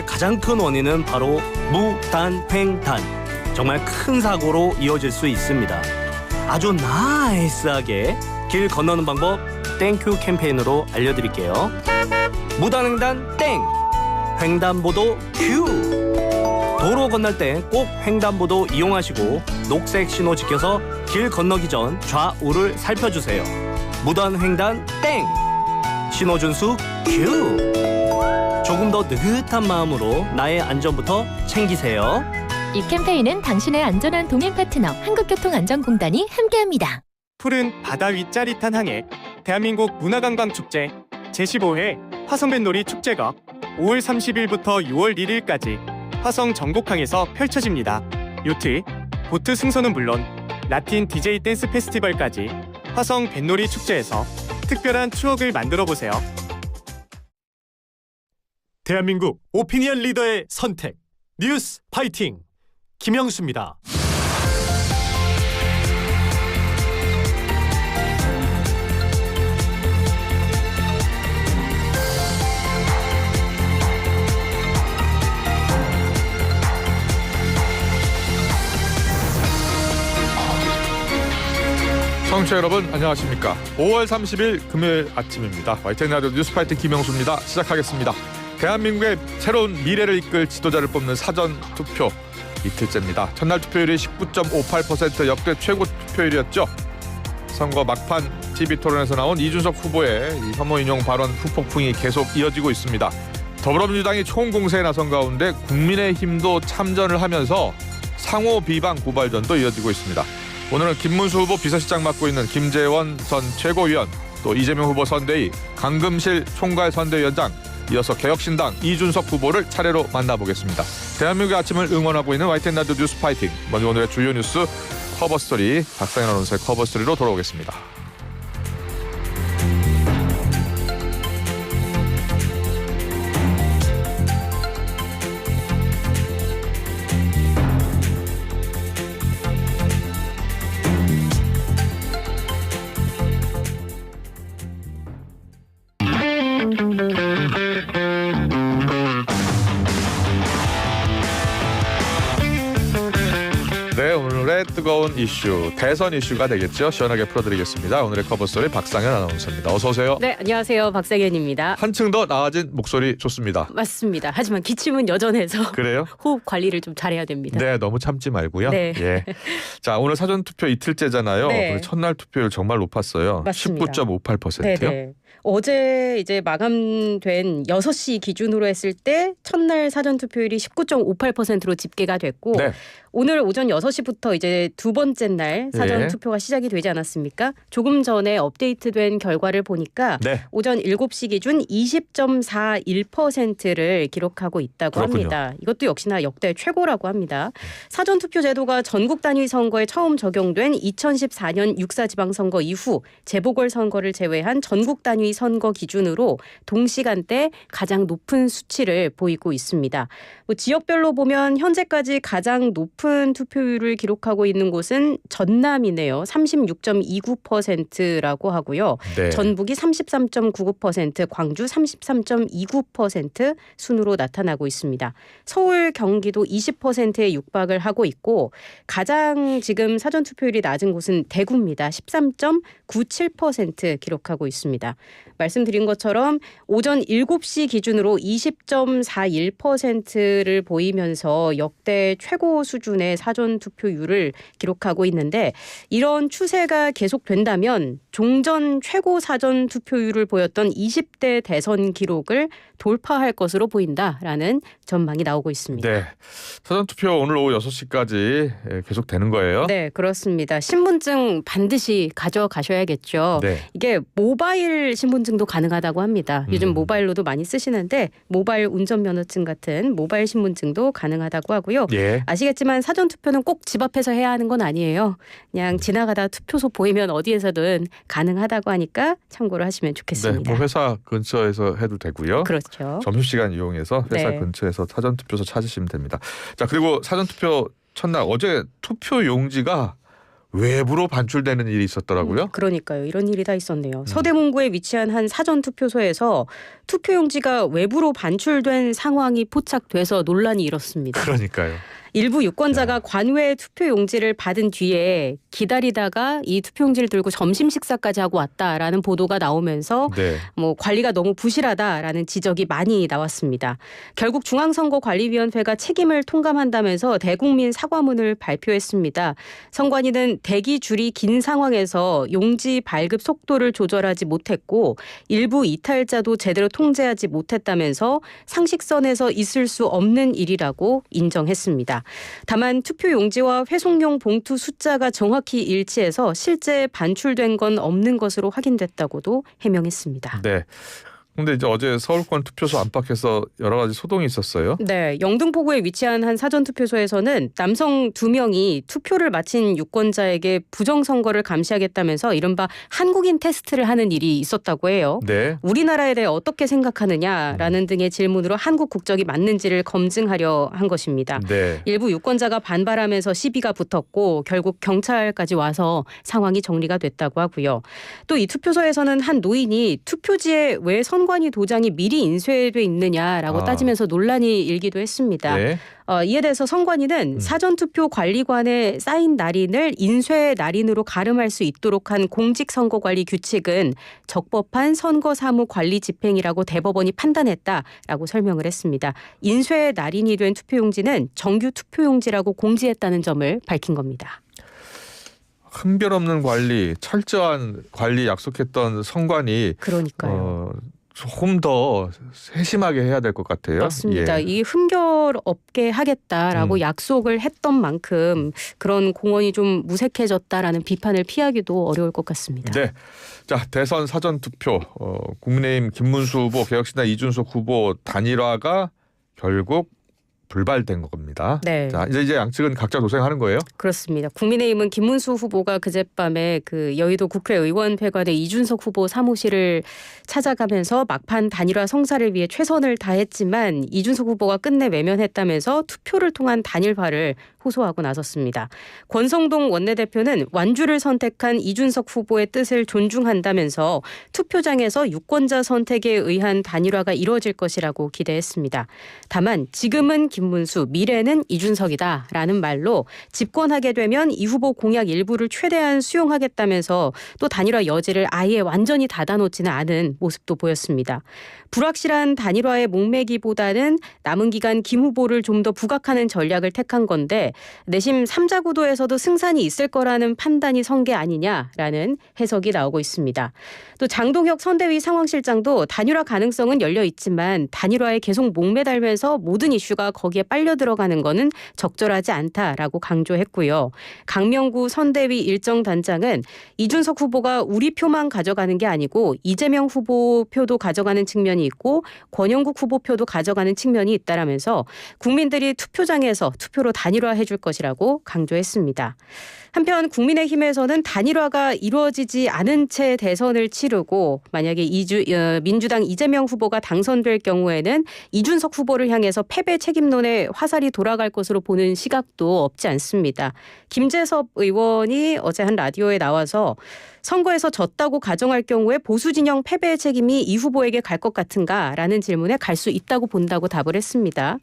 가장 큰 원인은 바로 무단횡단. 정말 큰 사고로 이어질 수 있습니다. 아주 나이스하게 길 건너는 방법 땡큐 캠페인으로 알려드릴게요. 무단횡단 땡! 횡단보도 큐! 도로 건널 때 꼭 횡단보도 이용하시고 녹색 신호 지켜서 길 건너기 전 좌우를 살펴주세요. 무단횡단 땡! 신호 준수 큐! 조금 더 느긋한 마음으로 나의 안전부터 챙기세요. 이 캠페인은 당신의 안전한 동행 파트너 한국교통안전공단이 함께합니다. 푸른 바다 위 짜릿한 항해 대한민국 문화관광축제 제15회 화성뱃놀이 축제가 5월 30일부터 6월 1일까지 화성 전곡항에서 펼쳐집니다. 요트, 보트 승선은 물론 라틴 DJ 댄스 페스티벌까지 화성 뱃놀이 축제에서 특별한 추억을 만들어보세요. 대한민국 오피니언 리더의 선택 뉴스 파이팅 김영수입니다. 청취자 여러분 안녕하십니까. 5월 30일 금요일 아침입니다. YTN 라디오 뉴스파이팅 김영수입니다. 시작하겠습니다. 대한민국의 새로운 미래를 이끌 지도자를 뽑는 사전투표 이틀째입니다. 첫날 투표율이 19.58% 역대 최고 투표율이었죠. 선거 막판 TV토론에서 나온 이준석 후보의 혐오 인용 발언 후폭풍이 계속 이어지고 있습니다. 더불어민주당이 총공세에 나선 가운데 국민의힘도 참전을 하면서 상호 비방 고발전도 이어지고 있습니다. 오늘은 김문수 후보 비서실장 맡고 있는 김재원 전 최고위원, 또 이재명 후보 선대위, 강금실 총괄 선대위원장, 이어서 개혁신당 이준석 후보를 차례로 만나보겠습니다. 대한민국의 아침을 응원하고 있는 YTN 라디오 뉴스 파이팅. 먼저 오늘의 주요 뉴스 커버스토리 박상현 아나운서의 커버스토리로 돌아오겠습니다. 네, 오늘의 뜨거운 이슈, 대선 이슈가 되겠죠. 시원하게 풀어드리겠습니다. 오늘의 커버스토리 박상현 아나운서입니다. 어서 오세요. 네, 안녕하세요. 박상현입니다. 한층 더 나아진 목소리 좋습니다. 맞습니다. 하지만 기침은 여전해서 그래요? 호흡 관리를 좀 잘해야 됩니다. 네, 너무 참지 말고요. 네. 예. 자, 오늘 사전 투표 이틀째잖아요. 네. 첫날 투표율 정말 높았어요. 맞습니다. 19.58%요. 네네. 어제 이제 마감된 6시 기준으로 했을 때 첫날 사전 투표율이 19.58%로 집계가 됐고 네. 오늘 오전 6시부터 이제 두 번째 날 사전 예. 투표가 시작이 되지 않았습니까? 조금 전에 업데이트된 결과를 보니까 네. 오전 7시 기준 20.41%를 기록하고 있다고 그렇군요. 합니다. 이것도 역시나 역대 최고라고 합니다. 사전 투표 제도가 전국 단위 선거에 처음 적용된 2014년 육사지방선거 이후 재보궐선거를 제외한 전국 단위 선거 기준으로 동시간대 가장 높은 수치를 보이고 있습니다. 지역별로 보면 현재까지 가장 높은 투표율을 기록하고 있는 곳은 전남이네요. 36.29%라고 하고요. 네. 전북이 33.99%, 광주 33.29% 순으로 나타나고 있습니다. 서울, 경기도 20%에 육박을 하고 있고 가장 지금 사전 투표율이 낮은 곳은 대구입니다. 13.97% 기록하고 있습니다. 말씀드린 것처럼 오전 7시 기준으로 20.41%를 보이면서 역대 최고 수준의 사전 투표율을 기록하고 있는데 이런 추세가 계속된다면 종전 최고 사전 투표율을 보였던 20대 대선 기록을 돌파할 것으로 보인다라는 전망이 나오고 있습니다. 네. 사전 투표 오늘 오후 6시까지 계속 되는 거예요? 네, 그렇습니다. 신분증 반드시 가져가셔야겠죠. 네. 이게 모바일 신분증도 가능하다고 합니다. 요즘 모바일로도 많이 쓰시는데 모바일 운전면허증 같은 모바일 신분증도 가능하다고 하고요. 예. 아시겠지만 사전투표는 꼭 집 앞에서 해야 하는 건 아니에요. 그냥 지나가다 투표소 보이면 어디에서든 가능하다고 하니까 참고를 하시면 네, 좋겠습니다. 뭐 회사 근처에서 해도 되고요. 그렇죠. 점심시간 이용해서 회사 네. 근처에서 사전투표소 찾으시면 됩니다. 자, 그리고 사전투표 첫날 어제 투표 용지가 외부로 반출되는 일이 있었더라고요. 그러니까요. 이런 일이 다 있었네요. 서대문구에 위치한 한 사전투표소에서 투표용지가 외부로 반출된 상황이 포착돼서 논란이 일었습니다. 그러니까요. 일부 유권자가 관외 투표용지를 받은 뒤에 기다리다가 이 투표용지를 들고 점심 식사까지 하고 왔다라는 보도가 나오면서 네. 관리가 너무 부실하다라는 지적이 많이 나왔습니다. 결국 중앙선거관리위원회가 책임을 통감한다면서 대국민 사과문을 발표했습니다. 선관위는 대기 줄이 긴 상황에서 용지 발급 속도를 조절하지 못했고 일부 이탈자도 제대로 통제하지 못했다면서 상식선에서 있을 수 없는 일이라고 인정했습니다. 다만 투표용지와 회송용 봉투 숫자가 정확히 일치해서 실제 반출된 건 없는 것으로 확인됐다고도 해명했습니다. 네. 근데 이제 어제 서울권 투표소 안팎에서 여러 가지 소동이 있었어요. 네, 영등포구에 위치한 한 사전투표소에서는 남성 2명이 투표를 마친 유권자에게 부정선거를 감시하겠다면서 이른바 한국인 테스트를 하는 일이 있었다고 해요. 네. 우리나라에 대해 어떻게 생각하느냐라는 등의 질문으로 한국 국적이 맞는지를 검증하려 한 것입니다. 네. 일부 유권자가 반발하면서 시비가 붙었고 결국 경찰까지 와서 상황이 정리가 됐다고 하고요. 또 이 투표소에서는 한 노인이 투표지에 왜 선관위 도장이 미리 인쇄돼 있느냐라고 따지면서 논란이 일기도 했습니다. 네. 이에 대해서 선관위는 사전투표 관리관의 사인 날인을 인쇄 날인으로 가름할 수 있도록 한 공직선거관리 규칙은 적법한 선거사무 관리 집행이라고 대법원이 판단했다라고 설명을 했습니다. 인쇄 날인이 된 투표용지는 정규 투표용지라고 공지했다는 점을 밝힌 겁니다. 흠결 없는 관리, 철저한 관리 약속했던 선관위 그러니까요. 조금 더 세심하게 해야 될 것 같아요. 맞습니다. 예. 이 흠결 없게 하겠다라고 약속을 했던 만큼 그런 공언이 좀 무색해졌다라는 비판을 피하기도 어려울 것 같습니다. 네. 자, 대선 사전 투표 국민의힘 김문수 후보, 개혁신당 이준석 후보 단일화가 결국 불발된 겁니다. 네. 자, 이제 양측은 각자 도생하는 거예요? 그렇습니다. 국민의힘은 김문수 후보가 그젯밤에 그 여의도 국회의원회관의 이준석 후보 사무실을 찾아가면서 막판 단일화 성사를 위해 최선을 다했지만 이준석 후보가 끝내 외면했다면서 투표를 통한 단일화를 호소하고 나섰습니다. 권성동 원내대표는 완주를 선택한 이준석 후보의 뜻을 존중한다면서 투표장에서 유권자 선택에 의한 단일화가 이루어질 것이라고 기대했습니다. 다만 지금은 김문수, 미래는 이준석이다라는 말로 집권하게 되면 이 후보 공약 일부를 최대한 수용하겠다면서 또 단일화 여지를 아예 완전히 닫아놓지는 않은 모습도 보였습니다. 불확실한 단일화에 목매기보다는 남은 기간 김 후보를 좀 더 부각하는 전략을 택한 건데 내심 3자 구도에서도 승산이 있을 거라는 판단이 선 게 아니냐라는 해석이 나오고 있습니다. 또 장동혁 선대위 상황실장도 단일화 가능성은 열려 있지만 단일화에 계속 목매달면서 모든 이슈가 거기에 빨려 들어가는 거는 적절하지 않다라고 강조했고요. 강명구 선대위 일정단장은 이준석 후보가 우리 표만 가져가는 게 아니고 이재명 후보 표도 가져가는 측면이 있고 권영국 후보 표도 가져가는 측면이 있다라면서 국민들이 투표장에서 투표로 단일화해 줄 것이라고 강조했습니다. 한편 국민의힘에서는 단일화가 이루어지지 않은 채 대선을 치르고 만약에 민주당 이재명 후보가 당선될 경우에는 이준석 후보를 향해서 패배 책임론에 화살이 돌아갈 것으로 보는 시각도 없지 않습니다. 김재섭 의원이 어제 한 라디오에 나와서 선거에서 졌다고 가정할 경우에 보수 진영 패배의 책임이 이 후보에게 갈 것 같은가라는 질문에 갈 수 있다고 본다고 답을 했습니다.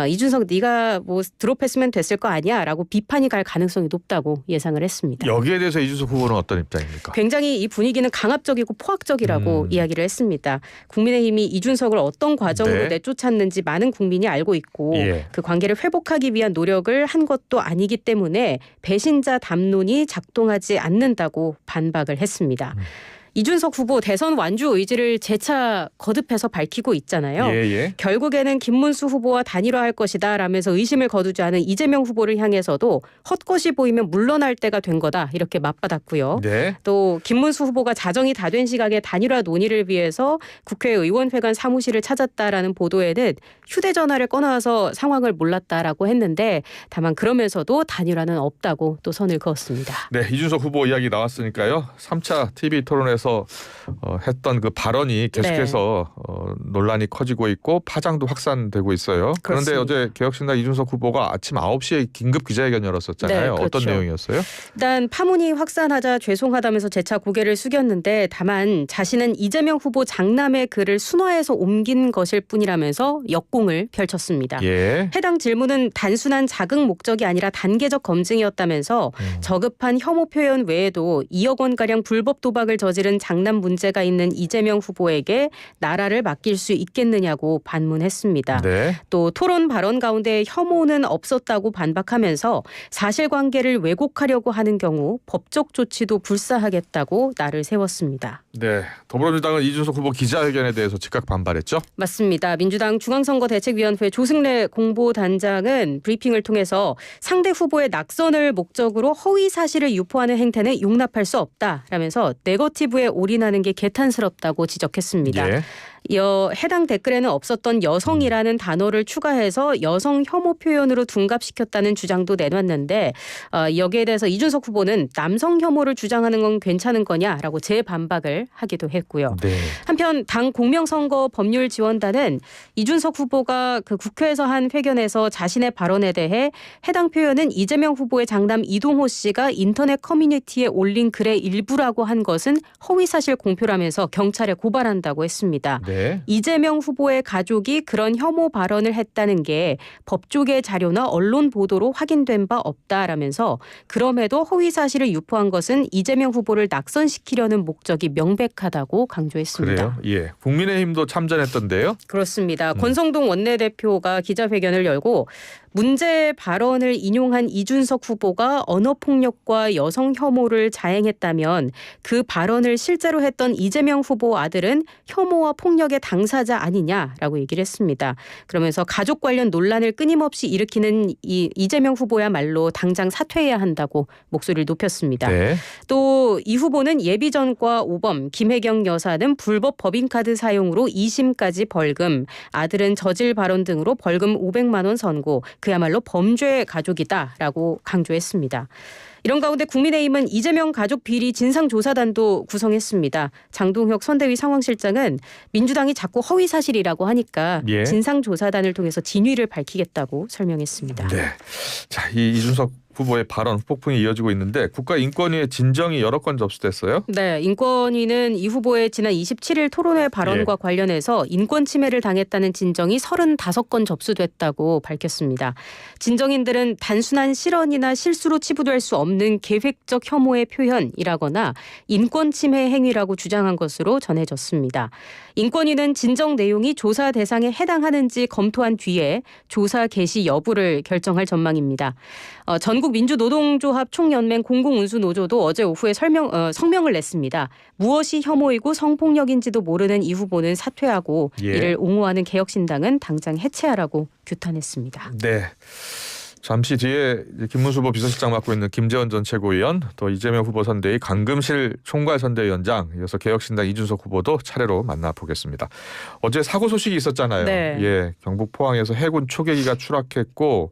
이준석 네가 뭐 드롭했으면 됐을 거 아니야라고 비판이 갈 가능성이 높다고 예상을 했습니다. 여기에 대해서 이준석 후보는 어떤 입장입니까? 굉장히 이 분위기는 강압적이고 포악적이라고 이야기를 했습니다. 국민의힘이 이준석을 어떤 과정으로 네. 내쫓았는지 많은 국민이 알고 있고 예. 그 관계를 회복하기 위한 노력을 한 것도 아니기 때문에 배신자 담론이 작동하지 않는다고 반박을 했습니다. 이준석 후보 대선 완주 의지를 재차 거듭해서 밝히고 있잖아요. 예. 결국에는 김문수 후보와 단일화할 것이다 라면서 의심을 거두지 않은 이재명 후보를 향해서도 헛것이 보이면 물러날 때가 된 거다 이렇게 맞받았고요. 네. 또 김문수 후보가 자정이 다 된 시각에 단일화 논의를 위해서 국회의원회관 사무실을 찾았다라는 보도에는 휴대전화를 꺼내와서 상황을 몰랐다라고 했는데 다만 그러면서도 단일화는 없다고 또 선을 그었습니다. 네, 이준석 후보 이야기 나왔으니까요. 3차 TV 토론에서 나와서 했던 그 발언이 계속해서 논란이 커지고 있고 파장도 확산되고 있어요. 그런데 그렇습니다. 어제 개혁신당 이준석 후보가 아침 9시에 긴급 기자회견 열었었잖아요. 네, 어떤 그렇죠. 내용이었어요? 일단 파문이 확산하자 죄송하다면서 재차 고개를 숙였는데 다만 자신은 이재명 후보 장남의 글을 순화해서 옮긴 것일 뿐이라면서 역공을 펼쳤습니다. 예. 해당 질문은 단순한 자극 목적이 아니라 단계적 검증이었다면서 저급한 혐오 표현 외에도 2억 원가량 불법 도박을 저지른 장남 문제가 있는 이재명 후보에게 나라를 맡길 수 있겠느냐고 반문했습니다. 네. 또 토론 발언 가운데 혐오는 없었다고 반박하면서 사실관계를 왜곡하려고 하는 경우 법적 조치도 불사하겠다고 날을 세웠습니다. 네. 더불어민주당은 이준석 후보 기자회견에 대해서 즉각 반발했죠. 맞습니다. 민주당 중앙선거대책위원회 조승래 공보단장은 브리핑을 통해서 상대 후보의 낙선을 목적으로 허위 사실을 유포하는 행태는 용납할 수 없다라면서 네거티브에 올인하는 게 개탄스럽다고 지적했습니다. 예. 이어 해당 댓글에는 없었던 여성이라는 단어를 추가해서 여성 혐오 표현으로 둔갑시켰다는 주장도 내놨는데 여기에 대해서 이준석 후보는 남성 혐오를 주장하는 건 괜찮은 거냐라고 재반박을 하기도 했고요. 네. 한편 당 공명선거 법률지원단은 이준석 후보가 그 국회에서 한 회견에서 자신의 발언에 대해 해당 표현은 이재명 후보의 장남 이동호 씨가 인터넷 커뮤니티에 올린 글의 일부라고 한 것은 허위사실 공표라면서 경찰에 고발한다고 했습니다. 네. 이재명 후보의 가족이 그런 혐오 발언을 했다는 게 법조계 자료나 언론 보도로 확인된 바 없다라면서 그럼에도 허위 사실을 유포한 것은 이재명 후보를 낙선시키려는 목적이 명백하다고 강조했습니다. 그래요? 예. 국민의힘도 참전했던데요. 그렇습니다. 권성동 원내대표가 기자회견을 열고 문제 발언을 인용한 이준석 후보가 언어폭력과 여성 혐오를 자행했다면 그 발언을 실제로 했던 이재명 후보 아들은 혐오와 폭력의 당사자 아니냐라고 얘기를 했습니다. 그러면서 가족 관련 논란을 끊임없이 일으키는 이재명 후보야말로 당장 사퇴해야 한다고 목소리를 높였습니다. 네. 또 이 후보는 예비전과 오범, 김혜경 여사는 불법 법인카드 사용으로 2심까지 벌금, 아들은 저질 발언 등으로 벌금 500만 원 선고, 그야말로 범죄 가족이다라고 강조했습니다. 이런 가운데 국민의힘은 이재명 가족 비리 진상조사단도 구성했습니다. 장동혁 선대위 상황실장은 민주당이 자꾸 허위사실이라고 하니까 예. 진상조사단을 통해서 진위를 밝히겠다고 설명했습니다. 네. 자, 이 이준석 후보의 발언 폭풍이 이어지고 있는데 국가인권위의 진정이 여러 건 접수됐어요. 네, 인권위는 이 후보의 지난 27일 토론회 발언과 관련해서 인권 침해를 당했다는 진정이 35건 접수됐다고 밝혔습니다. 진정인들은 단순한 실언이나 실수로 치부될 수 없는 계획적 혐오의 표현이라거나 인권 침해 행위라고 주장한 것으로 전해졌습니다. 인권위는 진정 내용이 조사 대상에 해당하는지 검토한 뒤에 조사 개시 여부를 결정할 전망입니다. 전국민주노동조합 총연맹 공공운수노조도 어제 오후에 성명을 냈습니다. 무엇이 혐오이고 성폭력인지도 모르는 이 후보는 사퇴하고 이를 옹호하는 개혁신당은 당장 해체하라고 규탄했습니다. 네. 잠시 뒤에 김문수 후보 비서실장 맡고 있는 김재원 전 최고위원, 또 이재명 후보 선대위 강금실 총괄 선대위원장, 이어서 개혁신당 이준석 후보도 차례로 만나보겠습니다. 어제 사고 소식이 있었잖아요. 네. 예, 경북 포항에서 해군 초계기가 추락했고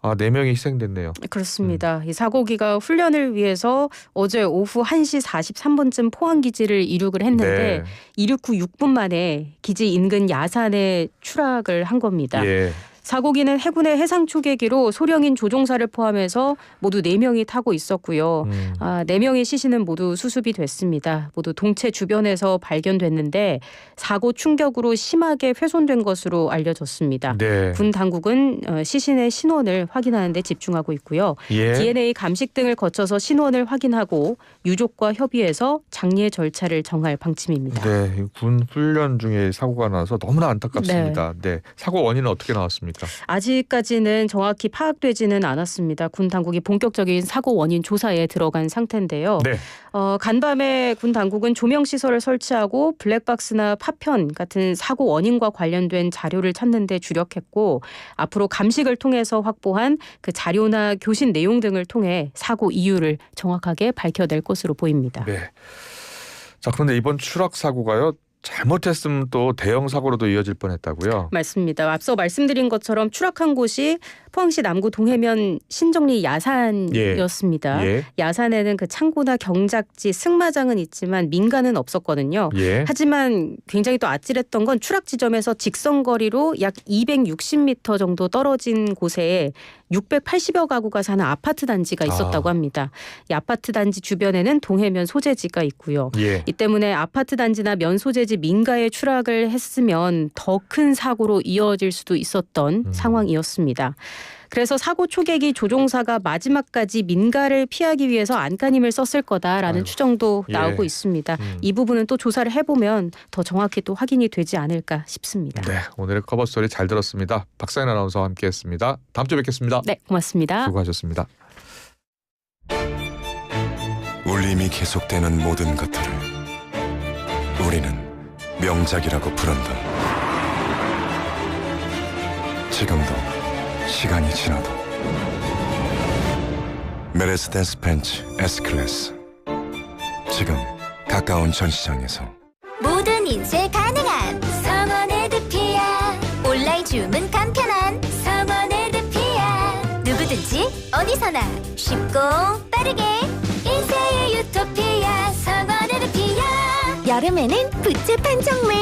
4명이 희생됐네요. 그렇습니다. 이 사고기가 훈련을 위해서 어제 오후 1시 43분쯤 포항기지를 이륙을 했는데 네. 이륙 후 6분 만에 기지 인근 야산에 추락을 한 겁니다. 예. 사고기는 해군의 해상 초계기로 소령인 조종사를 포함해서 모두 4명이 타고 있었고요. 4명의 시신은 모두 수습이 됐습니다. 모두 동체 주변에서 발견됐는데 사고 충격으로 심하게 훼손된 것으로 알려졌습니다. 네. 군 당국은 시신의 신원을 확인하는 데 집중하고 있고요. 예. DNA 감식 등을 거쳐서 신원을 확인하고 유족과 협의해서 장례 절차를 정할 방침입니다. 네, 군 훈련 중에 사고가 나서 너무나 안타깝습니다. 네. 사고 원인은 어떻게 나왔습니까? 아직까지는 정확히 파악되지는 않았습니다. 군 당국이 본격적인 사고 원인 조사에 들어간 상태인데요. 네. 간밤에 군 당국은 조명 시설을 설치하고 블랙박스나 파편 같은 사고 원인과 관련된 자료를 찾는 데 주력했고 앞으로 감식을 통해서 확보한 그 자료나 교신 내용 등을 통해 사고 이유를 정확하게 밝혀낼 것으로 보입니다. 네. 자, 그런데 이번 추락 사고가요, 잘못했으면 또 대형 사고로도 이어질 뻔했다고요. 맞습니다. 앞서 말씀드린 것처럼 추락한 곳이 포항시 남구 동해면 신정리 야산이었습니다. 예. 야산에는 그 창고나 경작지, 승마장은 있지만 민가는 없었거든요. 예. 하지만 굉장히 또 아찔했던 건 추락 지점에서 직선거리로 약 260m 정도 떨어진 곳에 680여 가구가 사는 아파트 단지가 있었다고 합니다. 이 아파트 단지 주변에는 동해면 소재지가 있고요. 예. 이 때문에 아파트 단지나 면 소재지 민가에 추락을 했으면 더 큰 사고로 이어질 수도 있었던 상황이었습니다. 그래서 사고 초객이 조종사가 마지막까지 민가를 피하기 위해서 안간힘을 썼을 거다라는 아이고. 추정도 예. 나오고 있습니다. 이 부분은 또 조사를 해보면 더 정확히 또 확인이 되지 않을까 싶습니다. 네, 오늘의 커버 스토리 잘 들었습니다. 박사인 아나운서와 함께했습니다. 다음 주에 뵙겠습니다. 네, 고맙습니다. 수고하셨습니다. 울림이 계속되는 모든 것들을 우리는 명작이라고 부른다. 지금도 시간이 지나도 메르세데스 벤츠 S클래스 지금 가까운 전시장에서 모든 인쇄 가능한 성원 에드피아. 온라인 주문 간편한 성원 에드피아. 누구든지 어디서나 쉽고 빠르게 인쇄의 유토피아 성원 에드피아. 여름에는 부채 판촉물.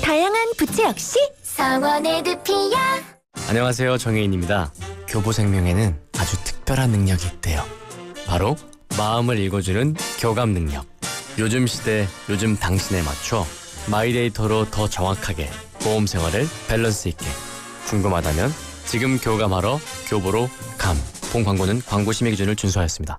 다양한 부채 역시 성원 에드피아. 안녕하세요, 정혜인입니다. 교보생명에는 아주 특별한 능력이 있대요. 바로 마음을 읽어주는 교감 능력. 요즘 시대, 요즘 당신에 맞춰 마이데이터로 더 정확하게 보험 생활을 밸런스 있게. 궁금하다면 지금 교감하러 교보로 감. 본 광고는 광고 심의 기준을 준수하였습니다.